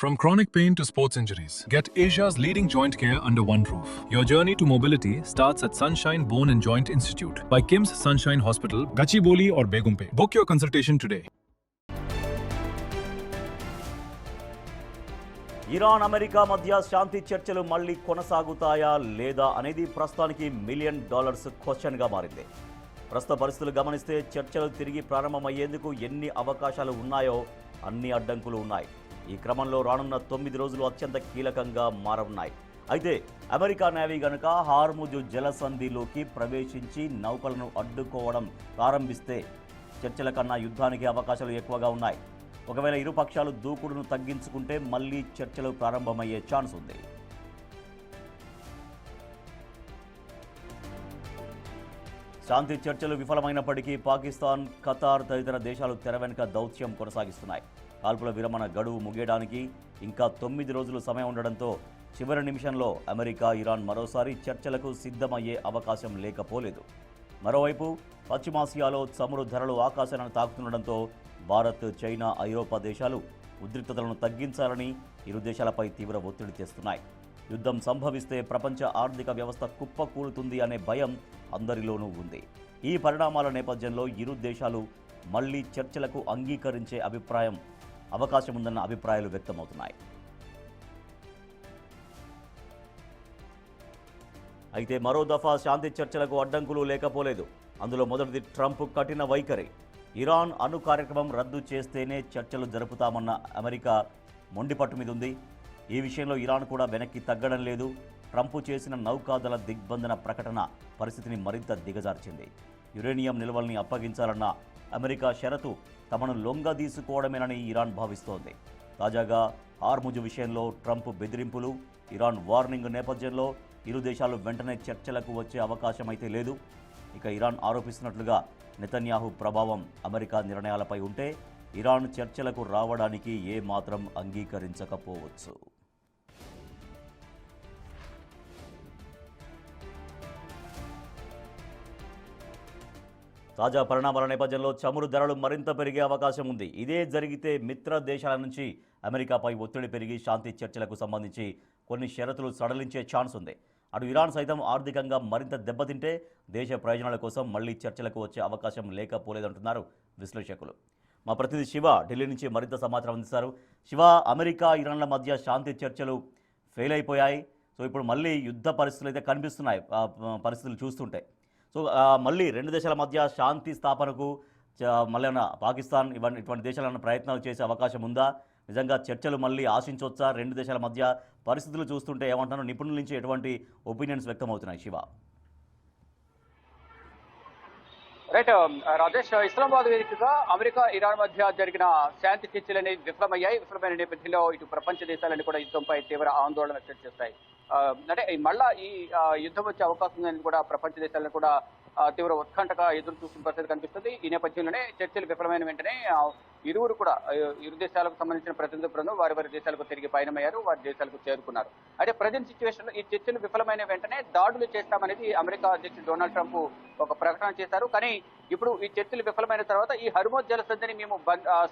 From chronic pain to sports injuries, get Asia's leading joint care under one roof. Your journey to mobility starts at Sunshine Bone and Joint Institute by Kim's Sunshine Hospital, Gachibowli or Begumpe. Book your consultation today. Iran America మధ్య శాంతి చర్చలు మళ్లీ కొనసాగుతాయా లేదా అనేది ప్రస్తుతానికి $1 million క్వశ్చన్గా మారింది. ప్రస్తుత పరిస్థితులు గమనిస్తే చర్చలు తిరిగి ప్రారంభమయ్యేందుకు ఎన్ని అవకాశాలు ఉన్నాయో అన్ని అడ్డంకులు ఉన్నాయి. ఈ క్రమంలో రానున్న 9 రోజులు అత్యంత కీలకంగా మారనున్నాయి. అయితే అమెరికా నేవీ గనుక హార్ముజ్ జలసంధిలోకి ప్రవేశించి నౌకలను అడ్డుకోవడం ప్రారంభిస్తే చర్చల కన్నా యుద్ధానికి అవకాశాలు ఎక్కువగా ఉన్నాయి. ఒకవేళ ఇరు పక్షాలు దూకుడును తగ్గించుకుంటే మళ్లీ చర్చలు ప్రారంభమయ్యే ఛాన్స్ ఉంది. శాంతి చర్చలు విఫలమైనప్పటికీ పాకిస్తాన్, ఖతార్ తదితర దేశాలు తెర వెనుక దౌత్యం కొనసాగిస్తున్నాయి. కాల్పుల విరమణ గడువు ముగియడానికి ఇంకా 9 రోజులు సమయం ఉండడంతో చివరి నిమిషంలో అమెరికా, ఇరాన్ మరోసారి చర్చలకు సిద్ధమయ్యే అవకాశం లేకపోలేదు. మరోవైపు పశ్చిమాసియాలో చమురు ధరలు ఆకాశాలను తాకుతుండడంతో భారత్, చైనా, ఐరోపా దేశాలు ఉద్రిక్తతలను తగ్గించాలని ఇరు దేశాలపై తీవ్ర ఒత్తిడి తెస్తున్నాయి. యుద్ధం సంభవిస్తే ప్రపంచ ఆర్థిక వ్యవస్థ కుప్పకూలుతుంది అనే భయం అందరిలోనూ ఉంది. ఈ పరిణామాల నేపథ్యంలో ఇరు దేశాలు మళ్లీ చర్చలకు అంగీకరించే అవకాశం ఉందన్న అభిప్రాయాలు వ్యక్తమవుతున్నాయి. అయితే మరో దఫా శాంతి చర్చలకు అడ్డంకులు లేకపోలేదు. అందులో మొదటిది ట్రంప్ కఠిన వైఖరి. ఇరాన్ అణు కార్యక్రమం రద్దు చేస్తేనే చర్చలు జరుపుతామన్న అమెరికా మొండిపట్టు మీద ఉంది. ఈ విషయంలో ఇరాన్ కూడా వెనక్కి తగ్గడం లేదు. ట్రంప్ చేసిన నౌకాదళ దిగ్బంధన ప్రకటన పరిస్థితిని మరింత దిగజార్చింది. యురేనియం నిల్వల్ని అప్పగించాలన్న అమెరికా షరతు తమను లొంగదీసుకోవడమేనని ఇరాన్ భావిస్తోంది. తాజాగా హార్ముజ్ విషయంలో ట్రంప్ బెదిరింపులు, ఇరాన్ వార్నింగ్ నేపథ్యంలో ఇరు దేశాలు వెంటనే చర్చలకు వచ్చే అవకాశం అయితే లేదు. ఇక ఇరాన్ ఆరోపిస్తున్నట్లుగా నెతన్యాహు ప్రభావం అమెరికా నిర్ణయాలపై ఉంటే ఇరాన్ చర్చలకు రావడానికి ఏమాత్రం అంగీకరించకపోవచ్చు. తాజా పరిణామాల నేపథ్యంలో చమురు ధరలు మరింత పెరిగే అవకాశం ఉంది. ఇదే జరిగితే మిత్ర దేశాల నుంచి అమెరికాపై ఒత్తిడి పెరిగి శాంతి చర్చలకు సంబంధించి కొన్ని షరతులు సడలించే ఛాన్స్ ఉంది. అటు ఇరాన్ సైతం ఆర్థికంగా మరింత దెబ్బతింటే దేశ ప్రయోజనాల కోసం మళ్లీ చర్చలకు వచ్చే అవకాశం లేకపోలేదంటున్నారు విశ్లేషకులు. మా ప్రతినిధి శివ ఢిల్లీ నుంచి మరింత సమాచారం అందిస్తారు. శివ, అమెరికా, ఇరాన్ల మధ్య శాంతి చర్చలు ఫెయిల్ అయిపోయాయి. సో ఇప్పుడు మళ్ళీ యుద్ధ పరిస్థితులు అయితే కనిపిస్తున్నాయి పరిస్థితులు చూస్తుంటే. సో మళ్ళీ రెండు దేశాల మధ్య శాంతి స్థాపనకు మళ్ళీ పాకిస్తాన్ ఇటువంటి దేశాలను ప్రయత్నాలు చేసే అవకాశం ఉందా? నిజంగా చర్చలు మళ్ళీ ఆశించవచ్చా? రెండు దేశాల మధ్య పరిస్థితులు చూస్తుంటే ఏమంటారు? నిపుణుల నుంచి ఎటువంటి ఒపీనియన్స్ వ్యక్తమవుతున్నాయి శివ? రైట్ రాజేష్, ఇస్లామాబాద్ వేదికగా అమెరికా, ఇరాన్ మధ్య జరిగిన శాంతి చర్చలు అనేవి విఫలమైన నేపథ్యంలో ఇటు ప్రపంచ దేశాలన్నీ కూడా యుద్ధంపై తీవ్ర ఆందోళన వ్యక్తం చేస్తాయి. అంటే మళ్ళా ఈ యుద్ధం వచ్చే అవకాశం ఉందని కూడా ప్రపంచ దేశాలను కూడా తీవ్ర ఉత్కంఠగా ఎదురు చూస్తున్న పరిస్థితి కనిపిస్తుంది. ఈ నేపథ్యంలోనే చర్చలు విఫలమైన వెంటనే ఇరువురు కూడా ఇరు దేశాలకు సంబంధించిన ప్రతినిధి బృందం వారి దేశాలకు తిరిగి పయనమయ్యారు, వారి దేశాలకు చేరుకున్నారు. అయితే ప్రజెంట్ సిచ్యువేషన్ లో ఈ చర్చలు విఫలమైన వెంటనే దాడులు చేస్తామనేది అమెరికా అధ్యక్షుడు డొనాల్డ్ ట్రంప్ ఒక ప్రకటన చేశారు. కానీ ఇప్పుడు ఈ చర్చలు విఫలమైన తర్వాత ఈ హర్మోజ్ జలసంధిని మేము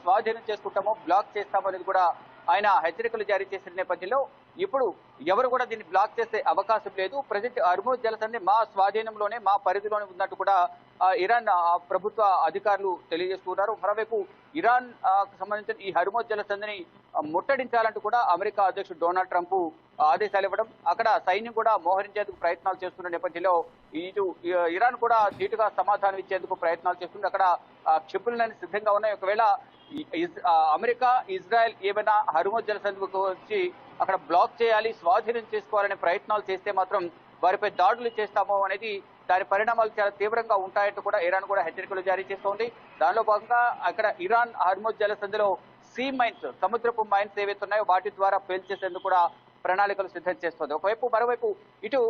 స్వాధీనం చేసుకుంటామో, బ్లాక్ చేస్తామో అనేది కూడా ఆయన హెచ్చరికలు జారీ చేసిన నేపథ్యంలో ఇప్పుడు ఎవరు కూడా దీన్ని బ్లాక్ చేసే అవకాశం లేదు. ప్రజెంట్ హర్మోజ్ జలసంధి మా స్వాధీనంలోనే, మా పరిధిలోనే ఉన్నట్టు కూడా ఇరాన్ ప్రభుత్వ అధికారులు తెలియజేస్తున్నారు. మరోవైపు ఇరాన్ సంబంధించిన ఈ హర్మోజ్ జలసంధిని ముట్టడించాలంటూ కూడా అమెరికా అధ్యక్షుడు డొనాల్డ్ ట్రంప్ ఆదేశాలు ఇవ్వడం, అక్కడ సైన్యం కూడా మోహరించేందుకు ప్రయత్నాలు చేస్తున్న నేపథ్యంలో ఇటు ఇరాన్ కూడా ధీటుగా సమాధానం ఇచ్చేందుకు ప్రయత్నాలు చేస్తుంది. అక్కడ క్షిపణులన్నీ సిద్ధంగా ఉన్నాయి. ఒకవేళ అమెరికా, ఇజ్రాయెల్ ఏమైనా హర్మోజ్ జలసంధికి వచ్చి అక్కడ బ్లాక్ చేయాలి, స్వాధీనం చేసుకోవాలనే ప్రయత్నాలు చేస్తే మాత్రం వారిపై దాడులు చేస్తామో అనేది దాని పరిణామాలు చాలా తీవ్రంగా ఉంటాయంటూ కూడా ఇరాన్ కూడా హెచ్చరికలు జారీ చేస్తోంది. దానిలో భాగంగా అక్కడ ఇరాన్ హర్మోజ్ జలసంధిలో సీ మైన్స్, సముద్రపు మైన్స్ ఏవైతే ఉన్నాయో వాటి ద్వారా పేల్చేసేందుకు కూడా ప్రణాళికలు సిద్ధం చేస్తుంది. మరోవైపు ఇటు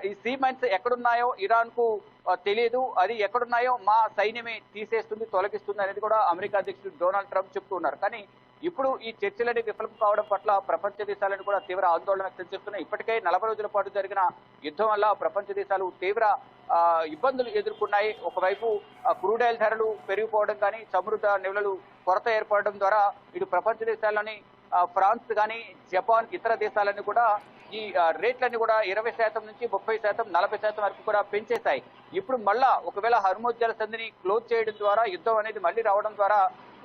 ఈ సీ మైన్స్ ఎక్కడున్నాయో ఇరాన్ కు తెలియదు, అది ఎక్కడున్నాయో మా సైన్యమే తీసేస్తుంది, తొలగిస్తుంది అనేది కూడా అమెరికా అధ్యక్షుడు డొనాల్డ్ ట్రంప్ చెప్తూ ఉన్నారు. కానీ ఇప్పుడు ఈ చర్చలని విఫలం కావడం పట్ల ప్రపంచ దేశాలను కూడా తీవ్ర ఆందోళన వ్యక్తం చేస్తున్నాయి. ఇప్పటికే 40 రోజుల పాటు జరిగిన యుద్ధం వల్ల ప్రపంచ దేశాలు తీవ్ర ఇబ్బందులు ఎదుర్కొన్నాయి. ఒకవైపు క్రూడ్ ఆయిల్ ధరలు పెరిగిపోవడం కానీ, చమురు నిల్వలు కొరత ఏర్పడడం ద్వారా ఇటు ప్రపంచ దేశాలని ఫ్రాన్స్ కానీ జపాన్ ఇతర దేశాలన్నీ కూడా ఈ రేట్లన్నీ కూడా 20% నుంచి 30%, 40% వరకు కూడా పెంచేశాయి. ఇప్పుడు మళ్ళా ఒకవేళ హర్మోజ్ జలసంధిని క్లోజ్ చేయడం ద్వారా యుద్ధం అనేది మళ్ళీ రావడం ద్వారా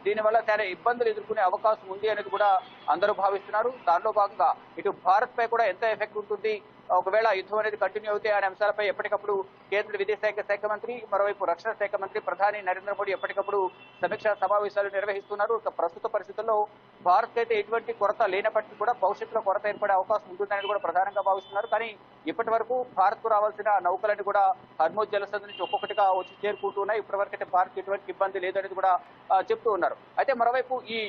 దీనివల్ల చాలా ఇబ్బందులు ఎదుర్కొనే అవకాశం ఉంది అనేది కూడా అందరూ భావిస్తున్నారు. దానిలో భాగంగా ఇటు భారత్ పై కూడా ఎంత ఎఫెక్ట్ ఉంటుంది, ఒకవేళ యుద్ధం అనేది కంటిన్యూ అవుతాయి అనే అంశాలపై ఎప్పటికప్పుడు కేంద్ర విదేశాంగ శాఖ మంత్రి, మరోవైపు రక్షణ శాఖ మంత్రి ప్రధాని నరేంద్ర మోడీ ఎప్పటికప్పుడు సమీక్షా సమావేశాలు నిర్వహిస్తున్నారు. ప్రస్తుత పరిస్థితుల్లో భారత్ అయితే ఎటువంటి కొరత లేనప్పటికీ కూడా భవిష్యత్తులో కొరత ఏర్పడే అవకాశం ఉంటుందని కూడా ప్రధానంగా భావిస్తున్నారు. కానీ ఇప్పటి వరకు భారత్కు రావాల్సిన నౌకలన్నీ కూడా హర్మోజ్ జలసంధి నుంచి ఒక్కొక్కటిగా వచ్చి చేరుకుంటూ ఉన్నాయి. ఇప్పటి వరకు అయితే భారత్ ఎటువంటి ఇబ్బంది లేదనేది కూడా చెప్తూ ఉన్నారు. అయితే మరోవైపు ఈ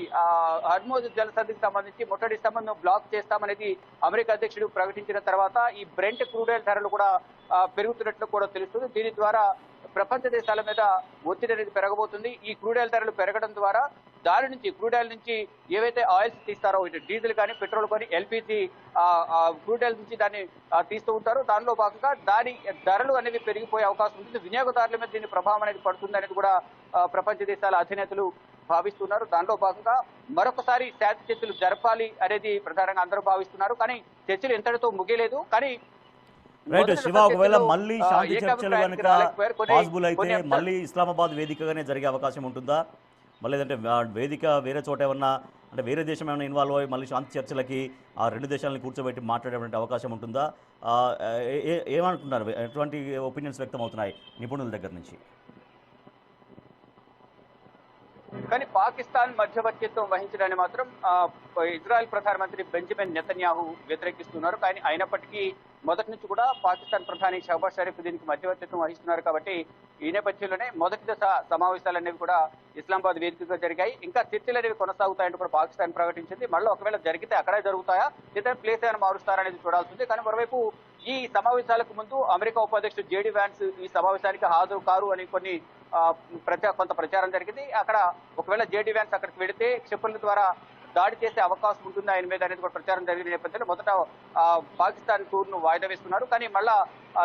హర్మోజ్ జలసంధికి సంబంధించి ముట్టడి సంబంధం బ్లాక్ చేస్తామనేది అమెరికా అధ్యక్షుడు ప్రకటించిన తర్వాత ఈ బ్రెంట్ క్రూడ్ ఆయిల్ ధరలు కూడా పెరుగుతున్నట్లు కూడా తెలుస్తుంది. దీని ద్వారా ప్రపంచ దేశాల మీద ఒత్తిడి అనేది పెరగబోతుంది. ఈ క్రూడ్ ఆయిల్ ధరలు పెరగడం ద్వారా దాని నుంచి క్రూడ్ ఆయిల్ నుంచి ఏవైతే ఆయిల్స్ తీస్తారో ఇటు డీజిల్ కానీ పెట్రోల్ కానీ ఎల్పిజి క్రూడ్ ఆయిల్ నుంచి దాన్ని తీస్తూ ఉంటారు. దానిలో భాగంగా దాని ధరలు అనేవి పెరిగిపోయే అవకాశం ఉంటుంది. వినియోగదారుల మీద దీని ప్రభావం అనేది పడుతుంది అనేది కూడా ప్రపంచ దేశాల అధినేతలు భావిస్తున్నారు. దానిలో భాగంగా మరొకసారి శాంతి చర్చలు జరపాలి అనేది ప్రధానంగా అందరూ భావిస్తున్నారు. కానీ చర్చలు ఎంతటితో ముగియలేదు. కానీ రైట్ శివ, ఒకవేళ మళ్ళీ శాంతి చర్చలు కనుక పాసిబుల్ అయితే మళ్ళీ ఇస్లామాబాద్ వేదికగానే జరిగే అవకాశం ఉంటుందా? మళ్ళీ లేదంటే వేదిక వేరే చోట ఏమన్నా అంటే వేరే దేశం ఏమైనా ఇన్వాల్వ్ అయ్యి మళ్ళీ శాంతి చర్చలకి ఆ రెండు దేశాలను కూర్చోబెట్టి మాట్లాడేటువంటి అవకాశం ఉంటుందా? ఏమంటున్నారు? ఎటువంటి ఒపీనియన్స్ వ్యక్తం అవుతున్నాయి నిపుణుల దగ్గర నుంచి? కానీ పాకిస్తాన్ మధ్యవర్తిత్వం వహించడాన్ని మాత్రం ఇజ్రాయెల్ ప్రధానమంత్రి బెంజమిన్ నెతన్యాహు వ్యతిరేకిస్తున్నారు. కానీ అయినప్పటికీ మొదటి నుంచి కూడా పాకిస్తాన్ ప్రధాని షహబాజ్ షరీఫ్ దీనికి మధ్యవర్తిత్వం వహిస్తున్నారు. కాబట్టి ఈ నేపథ్యంలోనే మొదటి దశ సమావేశాలు అనేవి కూడా ఇస్లామాబాద్ వేదికగా జరిగాయి. ఇంకా చర్చలు అనేవి కొనసాగుతాయంటూ కూడా పాకిస్తాన్ ప్రకటించింది. మళ్ళీ ఒకవేళ జరిగితే అక్కడే జరుగుతాయా లేదా ప్లేస్ ఏమైనా మారుస్తారనేది చూడాల్సింది. కానీ మరోవైపు ఈ సమావేశాలకు ముందు అమెరికా ఉపాధ్యక్షుడు జేడీ వ్యాన్స్ ఈ సమావేశానికి హాజరు కారు అని కొంత ప్రచారం జరిగింది. అక్కడ ఒకవేళ జేడీ వ్యాన్స్ అక్కడికి వెళితే క్షిపణుల ద్వారా దాడి చేసే అవకాశం ఉంటుంది ఆయన మీద అనేది కూడా ప్రచారం జరిగిన నేపథ్యంలో మొదట పాకిస్తాన్ టూర్ను వాయిదా వేసుకున్నారు. కానీ మళ్ళా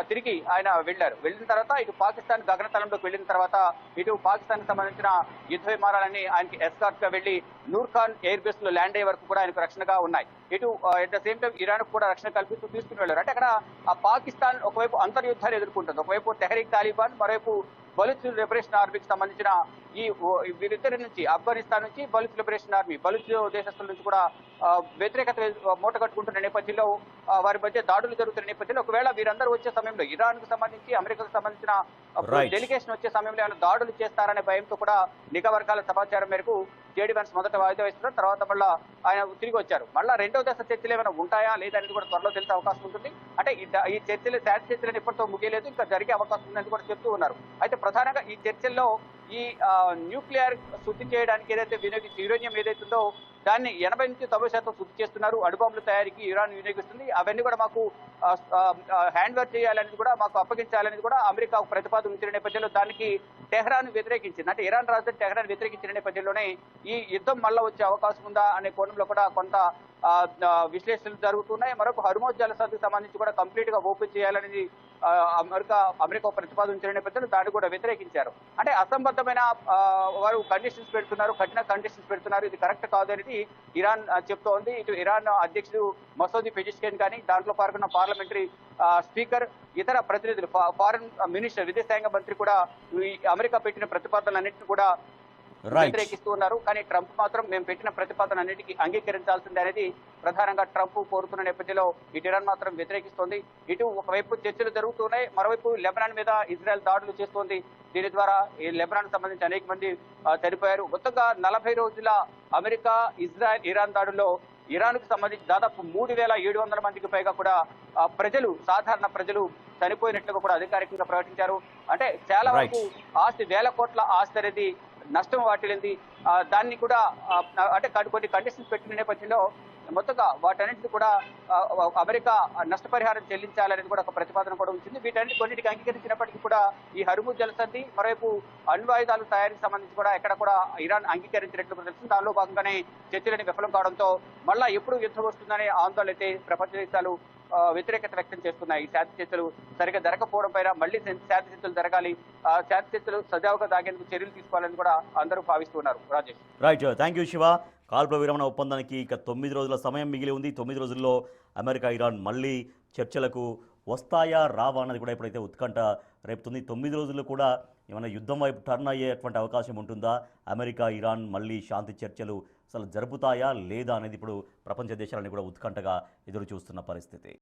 తిరిగి ఆయన వెళ్ళిన తర్వాత ఇటు పాకిస్తాన్ గగనతలంలోకి వెళ్ళిన తర్వాత ఇటు పాకిస్తాన్ సంబంధించిన యుద్ధ విమానాలన్నీ ఆయనకి ఎస్కార్ట్ గా వెళ్లి నూర్ఖాన్ ఎయిర్ బేస్ లో ల్యాండ్ అయ్యే వరకు కూడా ఆయనకు రక్షణగా ఉన్నాయి. ఇటు at the same time Iran కూడా రక్షణ కల్పిస్తూ తీసుకుని వెళ్ళారు. అంటే అక్కడ ఆ పాకిస్తాన్ ఒకవైపు అంతర్యుద్ధాలు ఎదుర్కొంటుంది, ఒకవైపు తెహరీక్ తాలిబాన్, మరోవైపు బలూచ్ లిబరేషన్ ఆర్మీకి సంబంధించిన ఈ వీరిద్దరి నుంచి ఆఫ్ఘనిస్తాన్ నుంచి బలూచ్ లిబరేషన్ ఆర్మీ బలూచ్ దేశస్తుల నుంచి కూడా వ్యతిరేకత మూట కట్టుకుంటున్న నేపథ్యంలో వారి మధ్య దాడులు జరుగుతున్న నేపథ్యంలో ఒకవేళ వీరందరూ వచ్చే సమయంలో ఇరాన్ కు సంబంధించి అమెరికాకు సంబంధించిన డెలిగేషన్ వచ్చే సమయంలో ఏమైనా దాడులు చేస్తారనే భయంతో కూడా నిఘా వర్గాల సమాచారం మేరకు జేడీ వ్యాన్స్ మొదట వాయిదా వేస్తున్నారు. తర్వాత మళ్ళీ ఆయన తిరిగి వచ్చారు. మళ్ళీ రెండో దశ చర్చలు ఏమైనా ఉంటాయా లేదనేది కూడా త్వరలో తెలిసే అవకాశం ఉంటుంది. అంటే ఈ శాంతి చర్చలను ఇప్పటితో ముగియలేదు, ఇంకా జరిగే అవకాశం ఉందని కూడా చెప్తూ ఉన్నారు. అయితే ప్రధానంగా ఈ చర్చల్లో ఈ న్యూక్లియర్ శుద్ధి చేయడానికి ఏదైతే యురేనియం ఏదైతుందో దాన్ని 80 నుంచి 90% శుద్ధి చేస్తున్నారు. అణుబాంబుల తయారీకి ఇరాన్ వినియోగిస్తుంది. అవన్నీ కూడా మాకు హ్యాండ్ ఓవర్ చేయాలనేది కూడా మాకు అప్పగించాలనేది కూడా అమెరికా ప్రతిపాదన ఉంచిన నేపథ్యంలో దానికి టెహ్రాన్ వ్యతిరేకించింది. అంటే ఇరాన్ రాజధాని టెహ్రాన్ వ్యతిరేకించిన నేపథ్యంలోనే ఈ యుద్ధం మళ్ళా వచ్చే అవకాశం ఉందా అనే కోణంలో కూడా కొంత విశ్లేషణలు జరుగుతున్నాయి. మరొక హర్మోజ్ జలసంధికి సంబంధించి కూడా కంప్లీట్ గా ఓపెన్ చేయాలనేది అమెరికా ప్రతిపాదించిన నేపథ్యంలో దాన్ని కూడా వ్యతిరేకించారు. అంటే అసంబద్ధమైన వారు కండిషన్స్ పెడుతున్నారు, కఠిన కండిషన్స్ పెడుతున్నారు, ఇది కరెక్ట్ కాదు అనేది ఇరాన్ చెప్తోంది. ఇటు ఇరాన్ అధ్యక్షుడు మసూద్ పెజిష్కియన్ కానీ దాంట్లో పాల్గొన్న పార్లమెంటరీ స్పీకర్, ఇతర ప్రతినిధులు, ఫారెన్ మినిస్టర్, విదేశాంగ మంత్రి కూడా అమెరికా పెట్టిన ప్రతిపాదనలన్నింటినీ కూడా వ్యతిరేకిస్తూ ఉన్నారు. కానీ ట్రంప్ మాత్రం మేము పెట్టిన ప్రతిపాదన అన్నిటికీ అంగీకరించాల్సిందే అనేది ప్రధానంగా ట్రంప్ కోరుతున్న నేపథ్యంలో ఇటు ఇరాన్ మాత్రం వ్యతిరేకిస్తోంది. ఇటు ఒకవైపు చర్చలు జరుగుతున్నాయి, మరోవైపు లెబనాన్ మీద ఇజ్రాయెల్ దాడులు చేస్తోంది. దీని ద్వారా ఈ లెబనాన్ సంబంధించి అనేక మంది చనిపోయారు. మొత్తంగా 40 రోజుల అమెరికా ఇజ్రాయెల్ ఇరాన్ దాడుల్లో ఇరాన్కు సంబంధించి దాదాపు 3700 మందికి పైగా కూడా సాధారణ ప్రజలు చనిపోయినట్లుగా కూడా అధికారికంగా ప్రకటించారు. అంటే చాలా వరకు ఆస్తి, వేల కోట్ల ఆస్తి అనేది నష్టం వాటిల్లింది. దాన్ని కూడా అంటే కొన్ని కండిషన్స్ పెట్టిన నేపథ్యంలో మొత్తంగా వాటన్నింటినీ కూడా అమెరికా నష్టపరిహారం చెల్లించాలనేది కూడా ఒక ప్రతిపాదన కూడా ఉంచింది. కొన్నిటికి అంగీకరించినప్పటికీ కూడా ఈ హర్మూజ్ జలసంధి, మరోవైపు అణ్వాయుధాల తయారీకి సంబంధించి కూడా ఎక్కడ కూడా ఇరాన్ అంగీకరించినట్లు తెలుస్తుంది. దానిలో భాగంగానే చర్చలని విఫలం కావడంతో మళ్ళా ఎప్పుడు యుద్ధం వస్తుందనే ఆందోళన అయితే ప్రపంచ దేశాలు వ్యతిరేకత వ్యక్తం చేస్తున్నాయి. ఈ శాంతి చర్చలు సరిగ్గా జరగకపోవడం పైన మళ్లీ శాంతి చర్చలు జరగాలి, శాంతి చర్చలు సజావుగా సాగేందుకు చర్యలు తీసుకోవాలని కూడా అందరూ భావిస్తున్నారు. Rajesh. Right, thank you Shiva. కాల్పుల విరమణ ఒప్పందానికి ఇక 9 రోజుల సమయం మిగిలి ఉంది. 9 రోజుల్లో అమెరికా, ఇరాన్ మళ్ళీ చర్చలకు వస్తాయా రావా అన్నది కూడా ఇప్పుడైతే ఉత్కంఠ రేపుతుంది. 9 రోజుల్లో కూడా ఏమైనా యుద్ధం వైపు టర్న్ అయ్యేటువంటి అవకాశం ఉంటుందా? అమెరికా, ఇరాన్ మళ్ళీ శాంతి చర్చలు అసలు జరుపుతాయా లేదా అనేది ఇప్పుడు ప్రపంచ దేశాలన్నీ కూడా ఉత్కంఠగా ఎదురు చూస్తున్న పరిస్థితి.